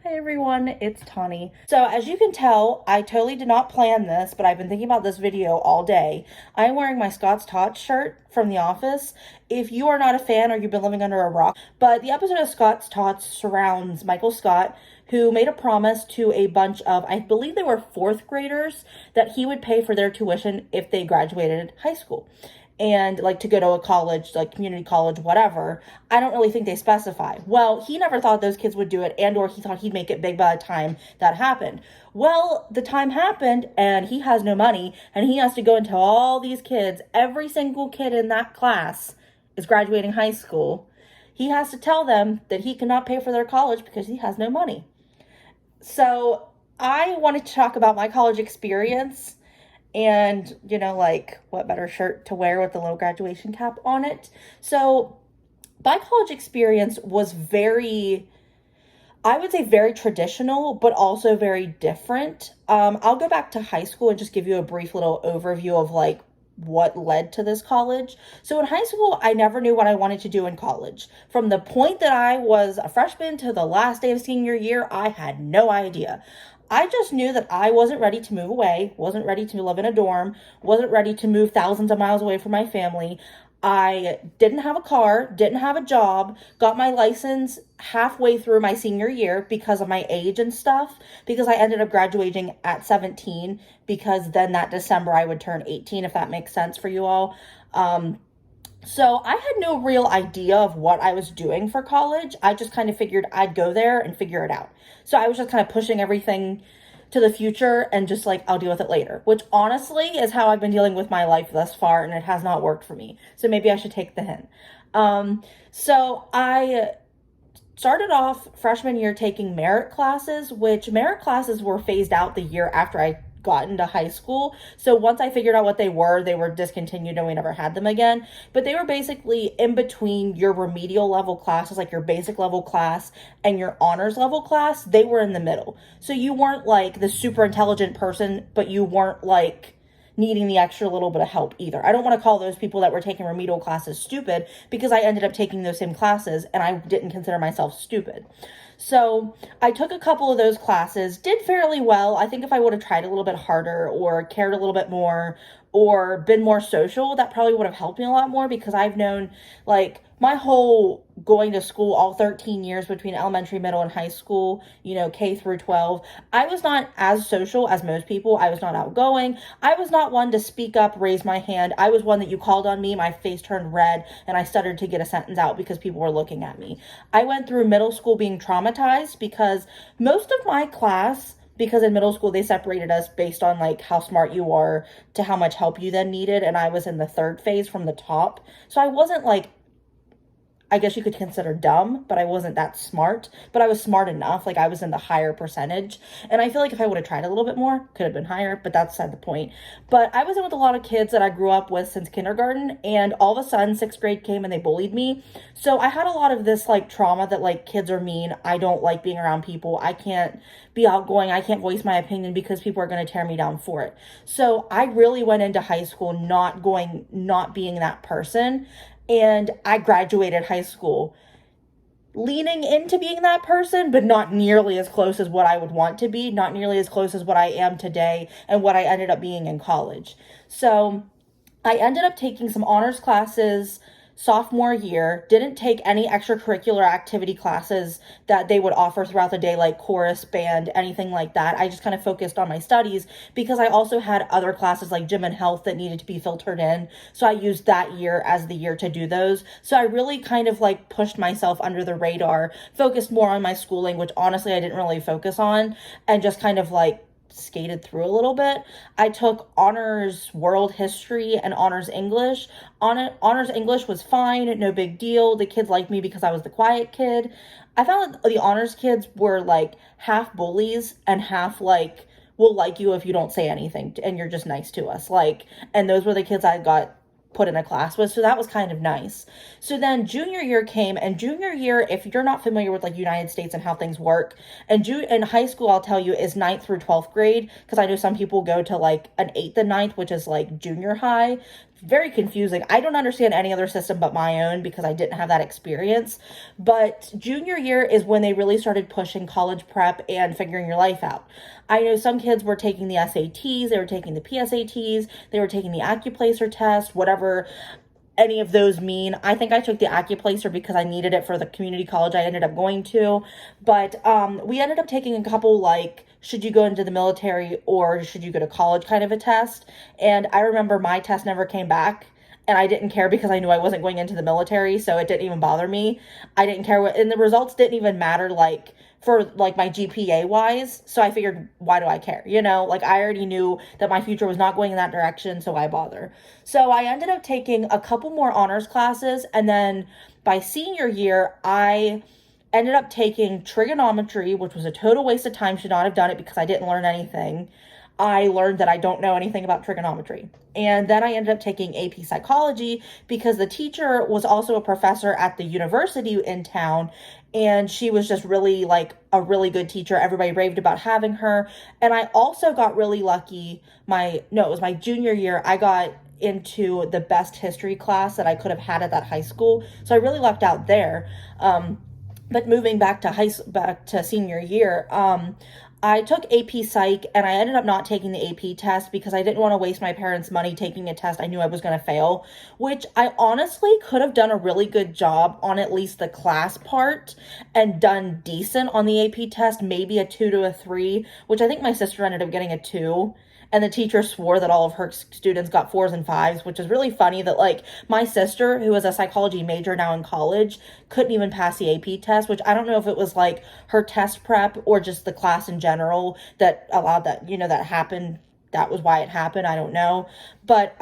Hey everyone, it's Tawney. So as you can tell, I totally did not plan this, but I've been thinking about this video all day. I'm wearing my Scott's Tots shirt from The Office. If you are not a fan or you've been living under a rock, but the episode of Scott's Tots surrounds Michael Scott, who made a promise to a bunch of, I believe they were fourth graders, that he would pay for their tuition if they graduated high school and like to go to a college, like community college, whatever. I don't really think they specify. Well, he never thought those kids would do it, and or he thought he'd make it big by the time that happened. Well, the time happened and he has no money and he has to go and tell all these kids, every single kid in that class is graduating high school. He has to tell them that he cannot pay for their college because he has no money. So I wanted to talk about my college experience and, like what better shirt to wear with the little graduation cap on it. So my college experience was I would say very traditional, but also very different. I'll go back to high school and just give you a brief little overview of like what led to this college. So in high school, I never knew what I wanted to do in college. From the point that I was a freshman to the last day of senior year, I had no idea. I just knew that I wasn't ready to move away, wasn't ready to live in a dorm, wasn't ready to move thousands of miles away from my family. I didn't have a car, didn't have a job, got my license halfway through my senior year because of my age and stuff, because I ended up graduating at 17, because then that December I would turn 18, if that makes sense for you all. So I had no real idea of what I was doing for college. I just kind of figured I'd go there and figure it out. So I was just kind of pushing everything to the future and just like, I'll deal with it later, which honestly is how I've been dealing with my life thus far, and it has not worked for me. So maybe I should take the hint. So I started off freshman year taking merit classes, which merit classes were phased out the year after I got into high school. So once I figured out what they were discontinued and we never had them again. But they were basically in between your remedial level classes, like your basic level class and your honors level class. They were in the middle. So you weren't like the super intelligent person, but you weren't like needing the extra little bit of help either. I don't want to call those people that were taking remedial classes stupid, because I ended up taking those same classes and I didn't consider myself stupid. So I took a couple of those classes, did fairly well. I think if I would have tried a little bit harder or cared a little bit more or been more social, that probably would have helped me a lot more, because I've known like my whole going to school, all 13 years between elementary, middle, and high school, K through 12, I was not as social as most people. I was not outgoing. I was not one to speak up, raise my hand. I was one that you called on me, my face turned red, and I stuttered to get a sentence out because people were looking at me. I went through middle school being traumatized because most of my class, because in middle school they separated us based on like how smart you are to how much help you then needed, and I was in the third phase from the top. So I wasn't like, I guess you could consider dumb, but I wasn't that smart, but I was smart enough. Like I was in the higher percentage. And I feel like if I would have tried a little bit more, could have been higher, but that's beside the point. But I was in with a lot of kids that I grew up with since kindergarten, and all of a sudden sixth grade came and they bullied me. So I had a lot of this like trauma that like kids are mean. I don't like being around people. I can't be outgoing. I can't voice my opinion because people are going to tear me down for it. So I really went into high school not being that person. And I graduated high school leaning into being that person, but not nearly as close as what I would want to be, not nearly as close as what I am today and what I ended up being in college. So I ended up taking some honors classes sophomore year, didn't take any extracurricular activity classes that they would offer throughout the day, like chorus, band, anything like that. I just kind of focused on my studies because I also had other classes like gym and health that needed to be filtered in. So I used that year as the year to do those. So I really kind of like pushed myself under the radar, focused more on my schooling, which honestly I didn't really focus on, and just kind of like skated through a little bit. I took honors world history and honors English. Honors English was fine, no big deal. The kids liked me because I was the quiet kid. I found that the honors kids were like half bullies and half like, we'll like you if you don't say anything and you're just nice to us. And those were the kids I got put in a class with, so that was kind of nice. So then junior year came, and junior year, if you're not familiar with like United States and how things work, and in high school, I'll tell you, is 9th through 12th grade, because I know some people go to like an 8th and 9th, which is like junior high. very confusing. I don't understand any other system but my own because I didn't have that experience. But junior year is when they really started pushing college prep and figuring your life out. I know some kids were taking the SATs, they were taking the PSATs, they were taking the Accuplacer test, whatever any of those mean. I think I took the Accuplacer because I needed it for the community college I ended up going to. But we ended up taking a couple, like, should you go into the military or should you go to college kind of a test. And I remember my test never came back. And I didn't care because I knew I wasn't going into the military, so it didn't even bother me. I didn't care what, and the results didn't even matter, like, for, like, my GPA wise. So I figured, why do I care? You know, like, I already knew that my future was not going in that direction, so why bother? So I ended up taking a couple more honors classes, and then by senior year, I ended up taking trigonometry, which was a total waste of time. Should not have done it because I didn't learn anything. I learned that I don't know anything about trigonometry. And then I ended up taking AP psychology because the teacher was also a professor at the university in town. And she was just really, like, a really good teacher. Everybody raved about having her. And I also got really lucky. It was my junior year. I got into the best history class that I could have had at that high school. So I really lucked out there. But moving back to senior year, I took AP Psych and I ended up not taking the AP test because I didn't want to waste my parents' money taking a test I knew I was going to fail, which I honestly could have done a really good job on at least the class part and done decent on the AP test, maybe a 2 to a 3, which I think my sister ended up getting a 2. And the teacher swore that all of her students got 4s and 5s, which is really funny that, like, my sister, who is a psychology major now in college, couldn't even pass the AP test, which I don't know if it was, like, her test prep or just the class in general that allowed that, that happened. That was why it happened. I don't know. But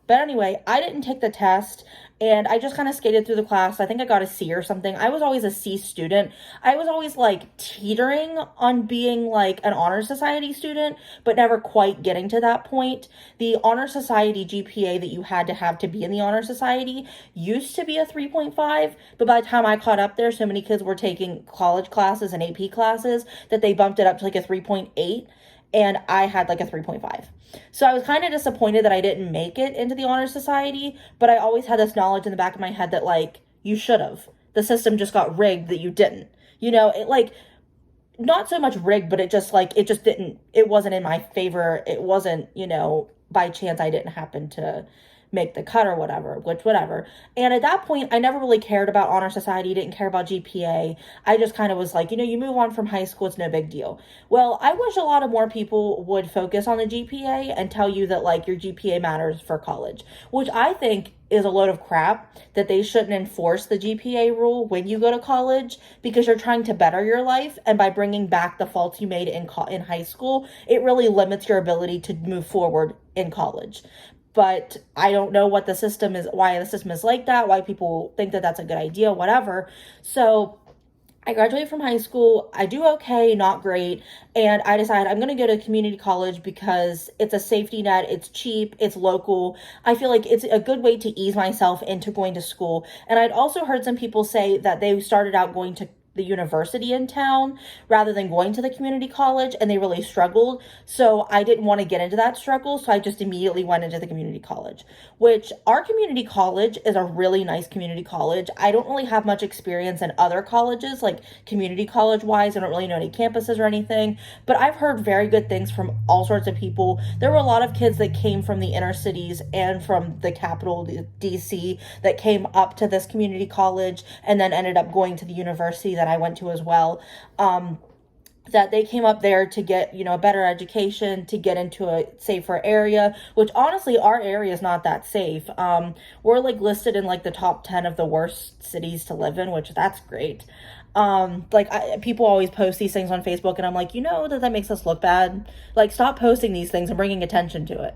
anyway, I didn't take the test and I just kind of skated through the class. I think I got a C or something. I was always a C student. I was always, like, teetering on being, like, an honor society student, but never quite getting to that point. The honor society GPA that you had to have to be in the honor society used to be a 3.5, but by the time I caught up there, so many kids were taking college classes and AP classes that they bumped it up to, like, a 3.8. And I had, like, a 3.5. So I was kind of disappointed that I didn't make it into the Honor Society, but I always had this knowledge in the back of my head that, like, you should have. The system just got rigged that you didn't. It, like, not so much rigged, but it just didn't, it wasn't in my favor. It wasn't, by chance I didn't happen to make the cut or whatever. And at that point, I never really cared about honor society, didn't care about GPA. I just kind of was like, you move on from high school, it's no big deal. Well, I wish a lot of more people would focus on the GPA and tell you that, like, your GPA matters for college, which I think is a load of crap, that they shouldn't enforce the GPA rule when you go to college because you're trying to better your life. And by bringing back the faults you made in high school, it really limits your ability to move forward in college. But I don't know why the system is like that, why people think that that's a good idea, whatever. So I graduated from high school. I do okay, not great. And I decided I'm going to go to community college because it's a safety net. It's cheap. It's local. I feel like it's a good way to ease myself into going to school. And I'd also heard some people say that they started out going to the university in town rather than going to the community college, and they really struggled. So I didn't want to get into that struggle, so I just immediately went into the community college, which our community college is a really nice community college. I don't really have much experience in other colleges, like community college wise. I don't really know any campuses or anything, but I've heard very good things from all sorts of people. There were a lot of kids that came from the inner cities and from the capital, DC, that came up to this community college and then ended up going to the university that I went to as well, that they came up there to get, a better education, to get into a safer area, which honestly, our area is not that safe. We're, like, listed in, like, the top 10 of the worst cities to live in, which that's great. People always post these things on Facebook and I'm like, that makes us look bad. Like, stop posting these things and bringing attention to it.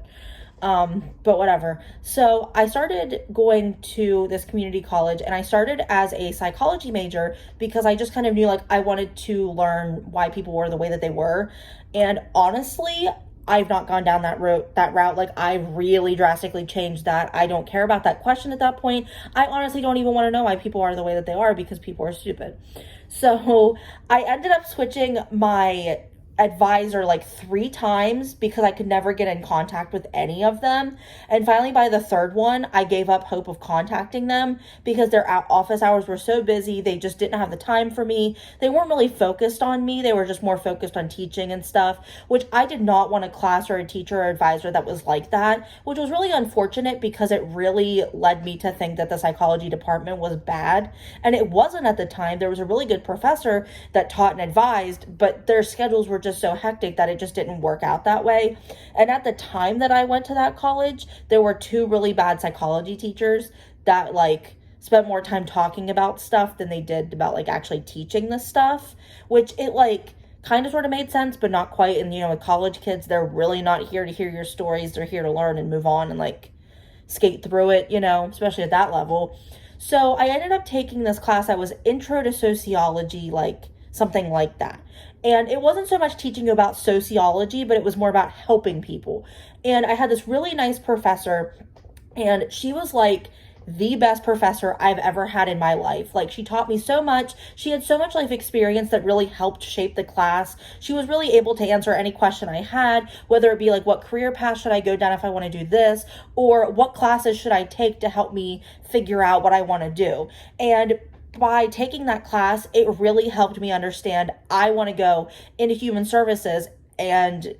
But whatever. So I started going to this community college and I started as a psychology major because I just kind of knew, like, I wanted to learn why people were the way that they were. And honestly, I've not gone down that route. Like, I really drastically changed that. I don't care about that question at that point. I honestly don't even want to know why people are the way that they are because people are stupid. So I ended up switching my advisor like 3 times because I could never get in contact with any of them. And finally, by the third one, I gave up hope of contacting them because their office hours were so busy. They just didn't have the time for me. They weren't really focused on me. They were just more focused on teaching and stuff, which I did not want a class or a teacher or advisor that was like that, which was really unfortunate because it really led me to think that the psychology department was bad. And it wasn't at the time. There was a really good professor that taught and advised, but their schedules were just so hectic that it just didn't work out that way. And at the time that I went to that college, there were 2 really bad psychology teachers that like spent more time talking about stuff than they did about like actually teaching this stuff, which it like kind of sort of made sense, but not quite. And with college kids, they're really not here to hear your stories. They're here to learn and move on and like skate through it, especially at that level. So I ended up taking this class that was Intro to Sociology, like something like that. And it wasn't so much teaching you about sociology, but it was more about helping people. And I had this really nice professor, and she was like the best professor I've ever had in my life. Like, she taught me so much. She had so much life experience that really helped shape the class. She was really able to answer any question I had, whether it be like, what career path should I go down if I want to do this, or what classes should I take to help me figure out what I want to do. And by taking that class, it really helped me understand I want to go into human services and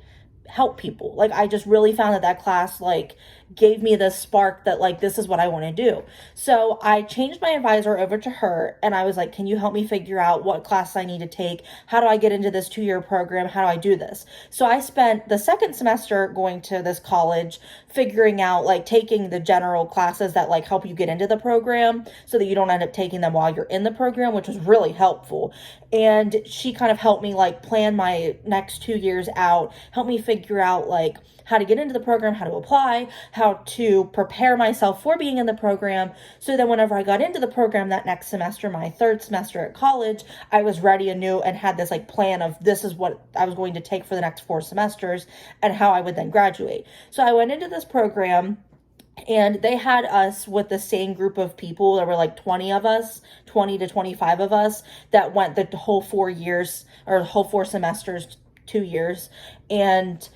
help people. Like, I just really found that class like gave me this spark that like, this is what I want to do. So I changed my advisor over to her, and I was like, can you help me figure out what class I need to take? How do I get into this 2-year program? How do I do this? So I spent the second semester going to this college figuring out like taking the general classes that like help you get into the program so that you don't end up taking them while you're in the program, which was really helpful. And she kind of helped me like plan my next 2 years out, help me figure out like how to get into the program, how to apply, how to prepare myself for being in the program. So then whenever I got into the program that next semester, my third semester at college, I was ready and knew and had this like plan of this is what I was going to take for the next 4 semesters and how I would then graduate. So I went into this program, and they had us with the same group of people. There were like 20 of us, 20 to 25 of us that went the whole 4 years, or the whole 4 semesters, 2 years. And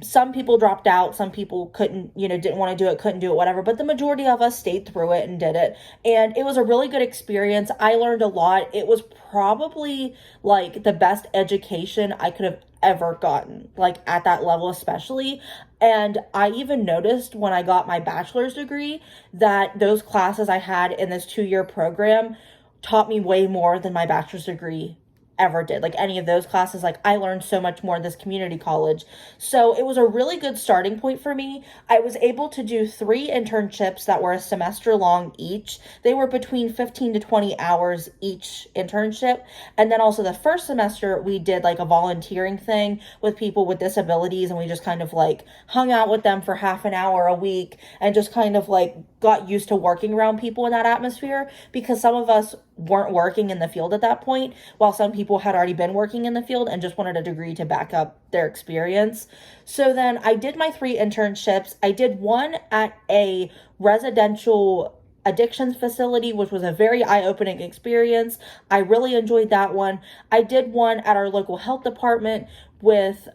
some people dropped out, some people couldn't, didn't want to do it, couldn't do it, whatever. But the majority of us stayed through it and did it. And it was a really good experience. I learned a lot. It was probably like the best education I could have ever gotten, like at that level especially. And I even noticed when I got my bachelor's degree that those classes I had in this 2-year program taught me way more than my bachelor's degree ever did. Like any of those classes, like I learned so much more in this community college. So it was a really good starting point for me. I was able to do 3 internships that were a semester long each. They were between 15 to 20 hours each internship. And then also the first semester we did like a volunteering thing with people with disabilities, and we just kind of like hung out with them for half an hour a week and just kind of like got used to working around people in that atmosphere, because some of us weren't working in the field at that point, while some people had already been working in the field and just wanted a degree to back up their experience. So then I did my 3 internships. I did one at a residential addictions facility, which was a very eye-opening experience. I really enjoyed that one. I did one at our local health department with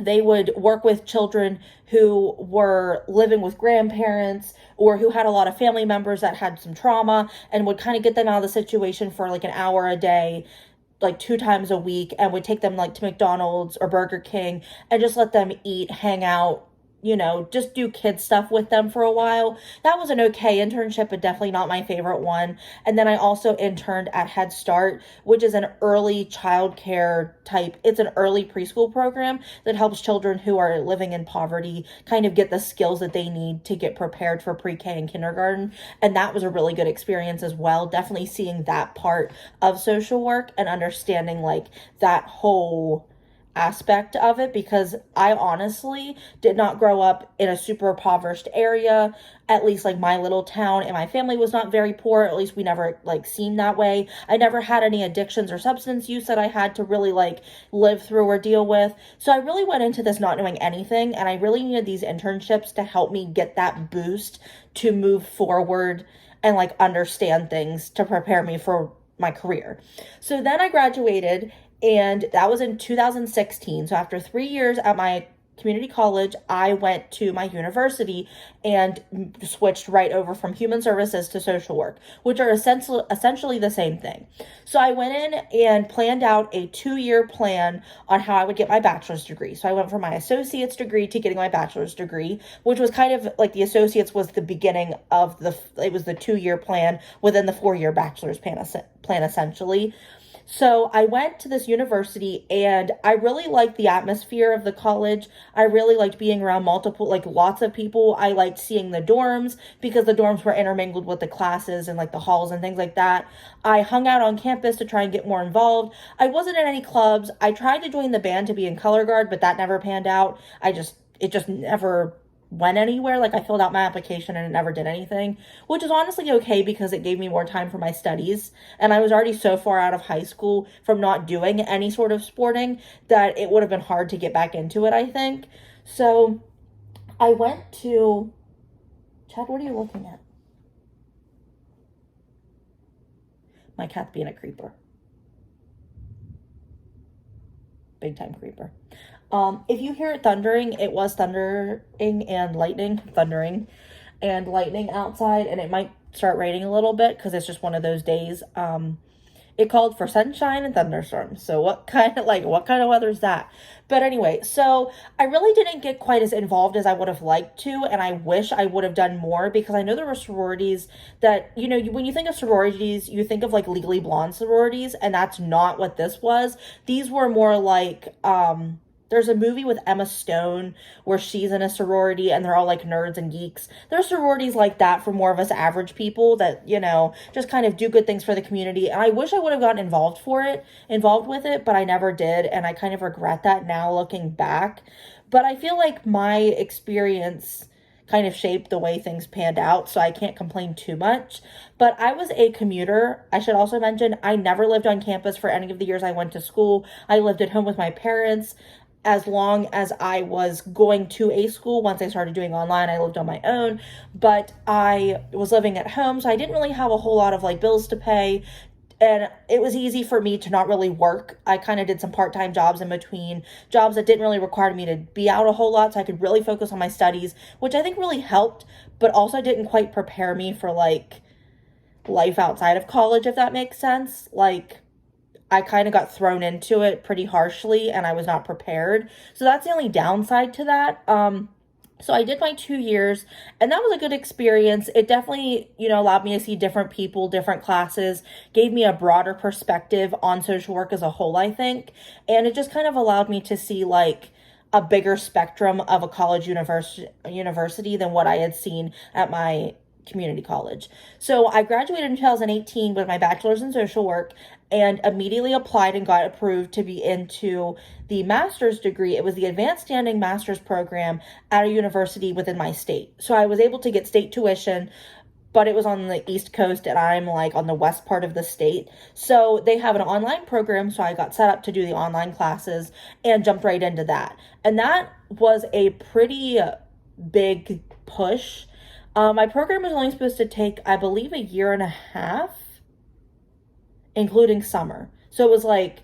they would work with children who were living with grandparents or who had a lot of family members that had some trauma, and would kind of get them out of the situation for like an hour a day, like 2 times a week, and would take them like to McDonald's or Burger King and just let them eat, hang out, just do kid stuff with them for a while. That was an okay internship, but definitely not my favorite one. And then I also interned at Head Start, which is an early childcare type. It's an early preschool program that helps children who are living in poverty kind of get the skills that they need to get prepared for pre-K and kindergarten. And that was a really good experience as well. Definitely seeing that part of social work and understanding like that whole aspect of it, because I honestly did not grow up in a super impoverished area. At least like my little town, and my family was not very poor. At least we never like seemed that way. I never had any addictions or substance use that I had to really like live through or deal with. So I really went into this not knowing anything, and I really needed these internships to help me get that boost to move forward and like understand things to prepare me for my career. So then I graduated, And that was in 2016. So after 3 years at my community college, I went to my university and switched right over from human services to social work, which are essentially the same thing. So I went in and planned out a 2-year plan on how I would get my bachelor's degree. So I went from my associate's degree to getting my bachelor's degree, which was kind of like the associate's was the beginning of it was the 2-year plan within the 4-year bachelor's plan essentially. So I went to this university and I really liked the atmosphere of the college. I really liked being around lots of people. I liked seeing the dorms because the dorms were intermingled with the classes and like the halls and things like that. I hung out on campus to try and get more involved. I wasn't in any clubs. I tried to join the band to be in color guard, but that never panned out. It just never went anywhere. Like I filled out my application and it never did anything, which is honestly okay because it gave me more time for my studies. And I was already so far out of high school from not doing any sort of sporting that it would have been hard to get back into it, I think. So I went to, Chad, what are you looking at? My cat's being a creeper. Big time creeper. If you hear it thundering, it was thundering and lightning outside, and it might start raining a little bit because it's just one of those days. It called for sunshine and thunderstorms. So what kind of weather is that? But anyway, so I really didn't get quite as involved as I would have liked to, and I wish I would have done more because I know there were sororities that, when you think of sororities, you think of like Legally Blonde sororities, and that's not what this was. These were more like, there's a movie with Emma Stone where she's in a sorority and they're all like nerds and geeks. There's sororities like that for more of us average people that, just kind of do good things for the community. And I wish I would have gotten involved with it, but I never did. And I kind of regret that now looking back. But I feel like my experience kind of shaped the way things panned out, so I can't complain too much. But I was a commuter. I should also mention I never lived on campus for any of the years I went to school. I lived at home with my parents. As long as I was going to a school, once I started doing online, I lived on my own, but I was living at home, so I didn't really have a whole lot of like bills to pay, and it was easy for me to not really work. I kind of did some part-time jobs in between, jobs that didn't really require me to be out a whole lot, so I could really focus on my studies, which I think really helped, but also didn't quite prepare me for like life outside of college, if that makes sense. Like, I kind of got thrown into it pretty harshly and I was not prepared. So that's the only downside to that. So I did my 2 years and that was a good experience. It definitely, allowed me to see different people, different classes, gave me a broader perspective on social work as a whole, I think. And it just kind of allowed me to see like a bigger spectrum of a college university than what I had seen at my community college. So I graduated in 2018 with my bachelor's in social work and immediately applied and got approved to be into the master's degree. It was the advanced standing master's program at a university within my state. So I was able to get state tuition, but it was on the East Coast and I'm like on the west part of the state. So they have an online program. So I got set up to do the online classes and jumped right into that. And that was a pretty big push. My program was only supposed to take, I believe, 1.5 years, including summer. So it was like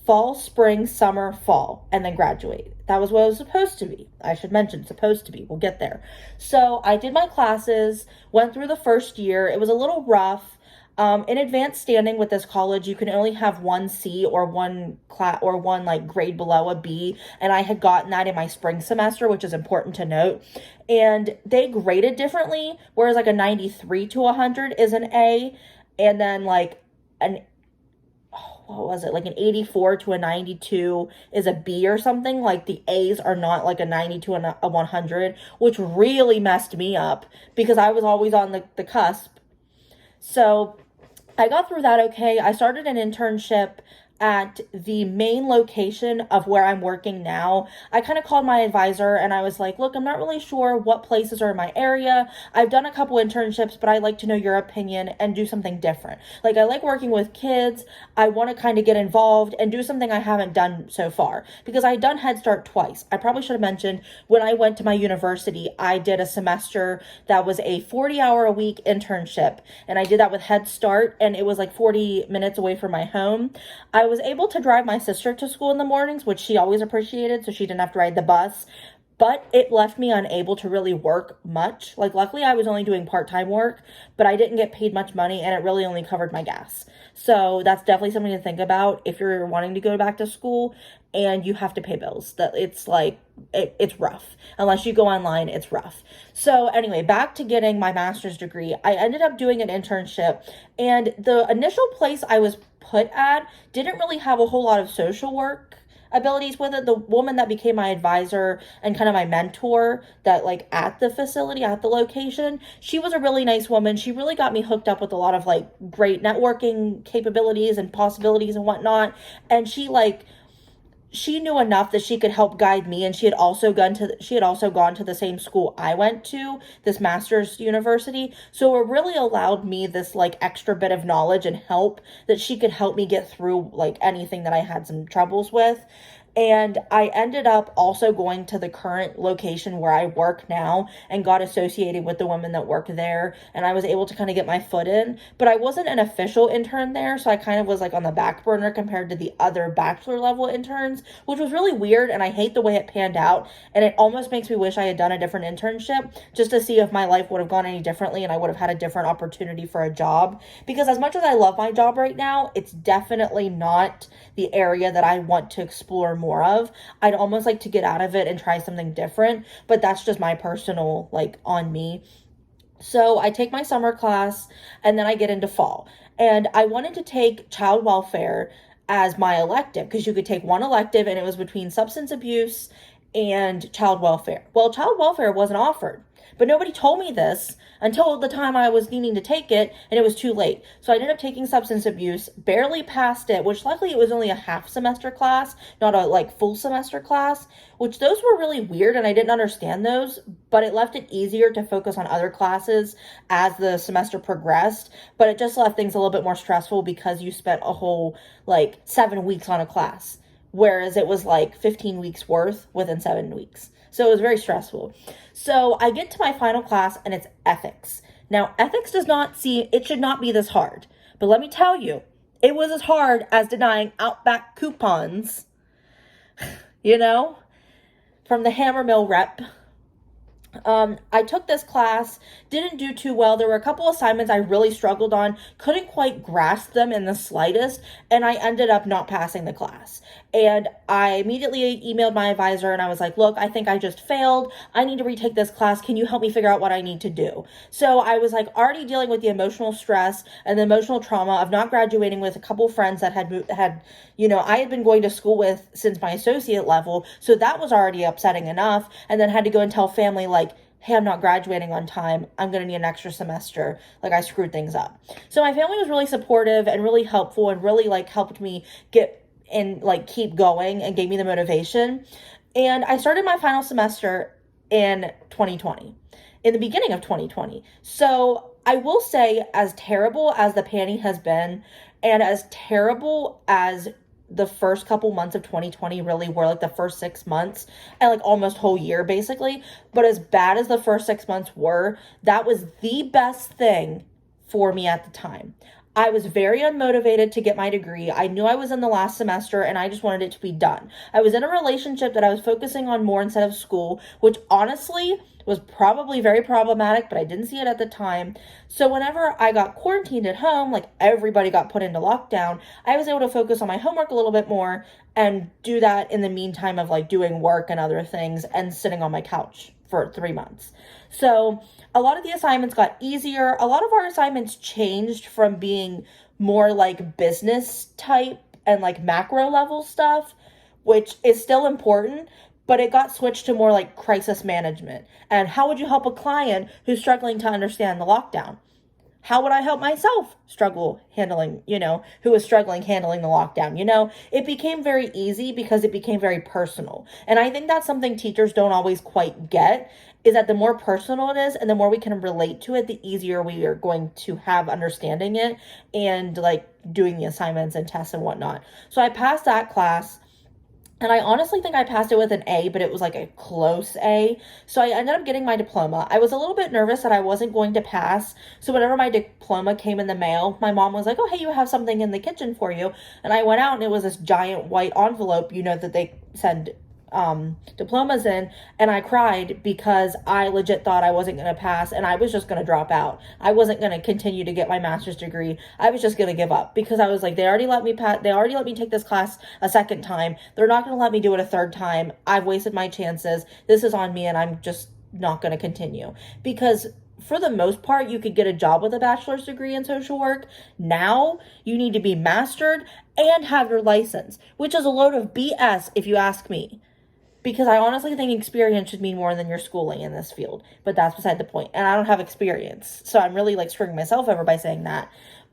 fall, spring, summer, fall, and then graduate. That was what it was supposed to be. I should mention, supposed to be. We'll get there. So I did my classes, went through the first year. It was a little rough. In advanced standing with this college, you can only have one C or one like grade below a B. And I had gotten that in my spring semester, which is important to note. And they graded differently, whereas like a 93 to 100 is an A. And then like like an 84 to a 92 is a B or something. Like the A's are not like a 90 to a 100, which really messed me up because I was always on the cusp. So I got through that okay. I started an internship at the main location of where I'm working now. I kind of called my advisor and I was like, look, I'm not really sure what places are in my area. I've done a couple internships, but I'd like to know your opinion and do something different. Like I like working with kids. I want to kind of get involved and do something I haven't done so far because I had done Head Start twice. I probably should have mentioned when I went to my university, I did a semester that was a 40-hour-a-week internship and I did that with Head Start and it was like 40 minutes away from my home. I I was able to drive my sister to school in the mornings, which she always appreciated, so she didn't have to ride the bus. But it left me unable to really work much. Like, luckily, I was only doing part-time work, but I didn't get paid much money, and it really only covered my gas. So that's definitely something to think about if you're wanting to go back to school and you have to pay bills. That it's like, it's rough. Unless you go online, it's rough. So anyway, back to getting my master's degree. I ended up doing an internship, and the initial place I was put at didn't really have a whole lot of social work abilities with it. The woman that became my advisor and kind of my mentor that like at the facility, at the location, she was a really nice woman. She really got me hooked up with a lot of like great networking capabilities and possibilities and whatnot. And she knew enough that she could help guide me, and she had also gone to the same school I went to, this master's university. So it really allowed me this like extra bit of knowledge and help that she could help me get through like anything that I had some troubles with. And I ended up also going to the current location where I work now and got associated with the women that work there. And I was able to kind of get my foot in, but I wasn't an official intern there. So I kind of was like on the back burner compared to the other bachelor level interns, which was really weird. And I hate the way it panned out. And it almost makes me wish I had done a different internship just to see if my life would have gone any differently and I would have had a different opportunity for a job. Because as much as I love my job right now, it's definitely not the area that I want to explore more of. I'd almost like to get out of it and try something different, but that's just my personal, like, on me. So I take my summer class and then I get into fall. And I wanted to take child welfare as my elective because you could take one elective and it was between substance abuse and child welfare. Well, child welfare wasn't offered. But nobody told me this until the time I was needing to take it, and it was too late. So I ended up taking substance abuse, barely passed it, which luckily it was only a half semester class, not a like full semester class, which those were really weird and I didn't understand those, but it left it easier to focus on other classes as the semester progressed. But it just left things a little bit more stressful because you spent a whole like 7 weeks on a class, whereas it was like 15 weeks worth within 7 weeks. So it was very stressful. So I get to my final class and it's ethics. Now, ethics it should not be this hard. But let me tell you, it was as hard as denying Outback coupons, you know, from the Hammer Mill rep. I took this class, didn't do too well. There were a couple assignments I really struggled on, couldn't quite grasp them in the slightest, and I ended up not passing the class. And I immediately emailed my advisor and I was like, look, I think I just failed. I need to retake this class. Can you help me figure out what I need to do? So I was like already dealing with the emotional stress and the emotional trauma of not graduating with a couple friends that had, you know, I had been going to school with since my associate level. So that was already upsetting enough. And then had to go and tell family like, hey, I'm not graduating on time. I'm going to need an extra semester. Like I screwed things up. So my family was really supportive and really helpful and really like helped me get and like keep going and gave me the motivation. And I started my final semester in 2020, in the beginning of 2020. So I will say, as terrible as the panning has been and as terrible as the first couple months of 2020 really were, like the first 6 months and like almost whole year basically, but as bad as the first 6 months were, that was the best thing for me at the time. I was very unmotivated to get my degree. I knew I was in the last semester and I just wanted it to be done. I was in a relationship that I was focusing on more instead of school, which honestly was probably very problematic, but I didn't see it at the time. So whenever I got quarantined at home, like everybody got put into lockdown, I was able to focus on my homework a little bit more and do that in the meantime of like doing work and other things and sitting on my couch for 3 months. So a lot of the assignments got easier. A lot of our assignments changed from being more like business type and like macro level stuff, which is still important, but it got switched to more like crisis management. And how would you help a client who's struggling to understand the lockdown? How would I help myself who was struggling handling the lockdown? It became very easy because it became very personal. And I think that's something teachers don't always quite get, is that the more personal it is and the more we can relate to it, the easier we are going to have understanding it and like doing the assignments and tests and whatnot. So I passed that class. And I honestly think I passed it with an A, but it was like a close A. So I ended up getting my diploma. I was a little bit nervous that I wasn't going to pass. So whenever my diploma came in the mail, my mom was like, "Oh, hey, you have something in the kitchen for you." And I went out and it was this giant white envelope, that they send diplomas in, and I cried because I legit thought I wasn't going to pass and I was just going to drop out. I wasn't going to continue to get my master's degree. I was just going to give up because I was like, they already let me take this class a second time. They're not going to let me do it a third time. I've wasted my chances. This is on me and I'm just not going to continue. Because for the most part, you could get a job with a bachelor's degree in social work. Now, you need to be mastered and have your license, which is a load of BS if you ask me, because I honestly think experience should mean more than your schooling in this field. But that's beside the point. And I don't have experience. So I'm really like screwing myself over by saying that.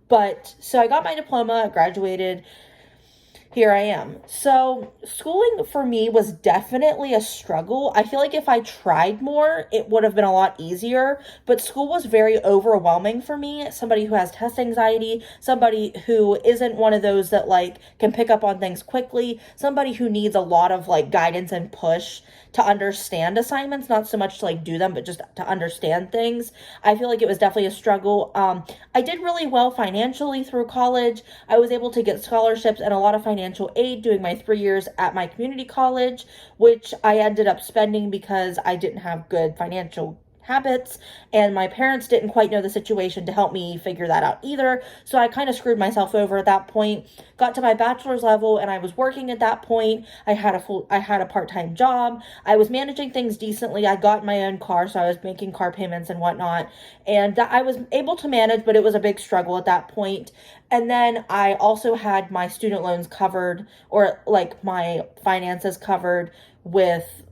But so I got my diploma, graduated. Here I am. So schooling for me was definitely a struggle. I feel like if I tried more, it would have been a lot easier, but school was very overwhelming for me. Somebody who has test anxiety, somebody who isn't one of those that like can pick up on things quickly, somebody who needs a lot of like guidance and push to understand assignments, not so much to like do them, but just to understand things. I feel like it was definitely a struggle. I did really well financially through college. I was able to get scholarships and a lot of financial aid doing my 3 years at my community college, which I ended up spending because I didn't have good financial habits and my parents didn't quite know the situation to help me figure that out either. So I kind of screwed myself over at that point. Got to my bachelor's level and I was working at that point. I had a part-time job. I was managing things decently. I got my own car, so I was making car payments and whatnot. And that I was able to manage, but it was a big struggle at that point. And then I also had my student loans covered, or like my finances covered with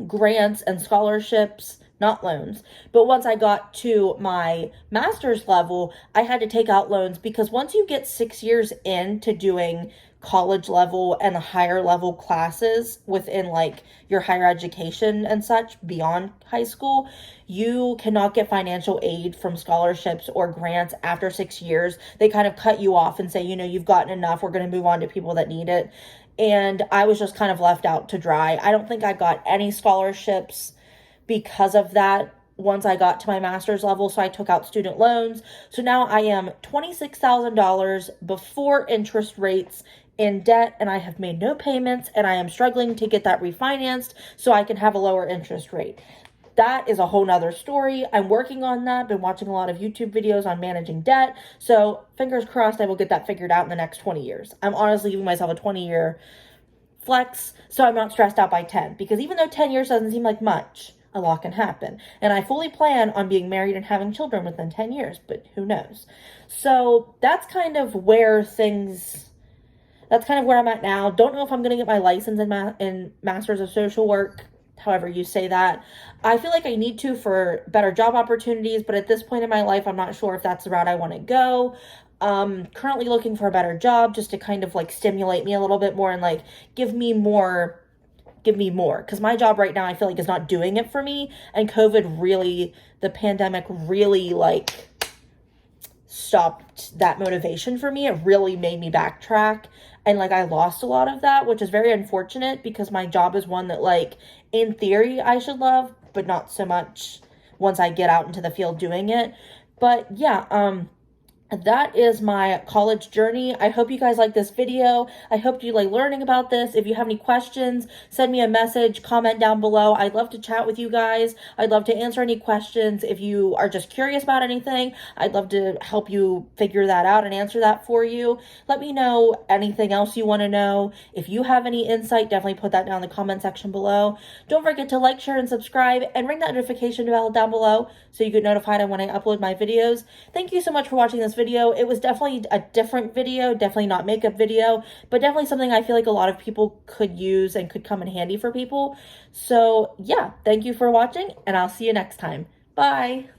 grants and scholarships, not loans. But once I got to my master's level, I had to take out loans because once you get 6 years into doing college level and the higher level classes within like your higher education and such beyond high school, you cannot get financial aid from scholarships or grants after 6 years. They kind of cut you off and say, you've gotten enough. We're going to move on to people that need it. And I was just kind of left out to dry. I don't think I got any scholarships because of that once I got to my master's level. So I took out student loans. So now I am $26,000 before interest rates in debt, and I have made no payments, and I am struggling to get that refinanced so I can have a lower interest rate. That is a whole nother story. I'm working on that. Been watching a lot of YouTube videos on managing debt. So fingers crossed I will get that figured out in the next 20 years. I'm honestly giving myself a 20-year flex so I'm not stressed out by 10. Because even though 10 years doesn't seem like much, a lot can happen. And I fully plan on being married and having children within 10 years, but who knows? So that's kind of where I'm at now. Don't know if I'm going to get my license in Masters of Social Work, however you say that. I feel like I need to for better job opportunities, but at this point in my life, I'm not sure if that's the route I want to go. Currently looking for a better job just to kind of like stimulate me a little bit more and like give me more, because my job right now I feel like is not doing it for me. And the pandemic really like stopped that motivation for me. It really made me backtrack, and like I lost a lot of that, which is very unfortunate because my job is one that like in theory I should love, but not so much once I get out into the field doing it. But yeah, that is my college journey. I hope you guys like this video. I hope you like learning about this. If you have any questions, send me a message, comment down below. I'd love to chat with you guys. I'd love to answer any questions. If you are just curious about anything, I'd love to help you figure that out and answer that for you. Let me know anything else you want to know. If you have any insight, definitely put that down in the comment section below. Don't forget to like, share, and subscribe, and ring that notification bell down below so you get notified when I upload my videos. Thank you so much for watching this video. It was definitely a different video, definitely not makeup video, but definitely something I feel like a lot of people could use and could come in handy for people. So yeah, thank you for watching, and I'll see you next time. Bye.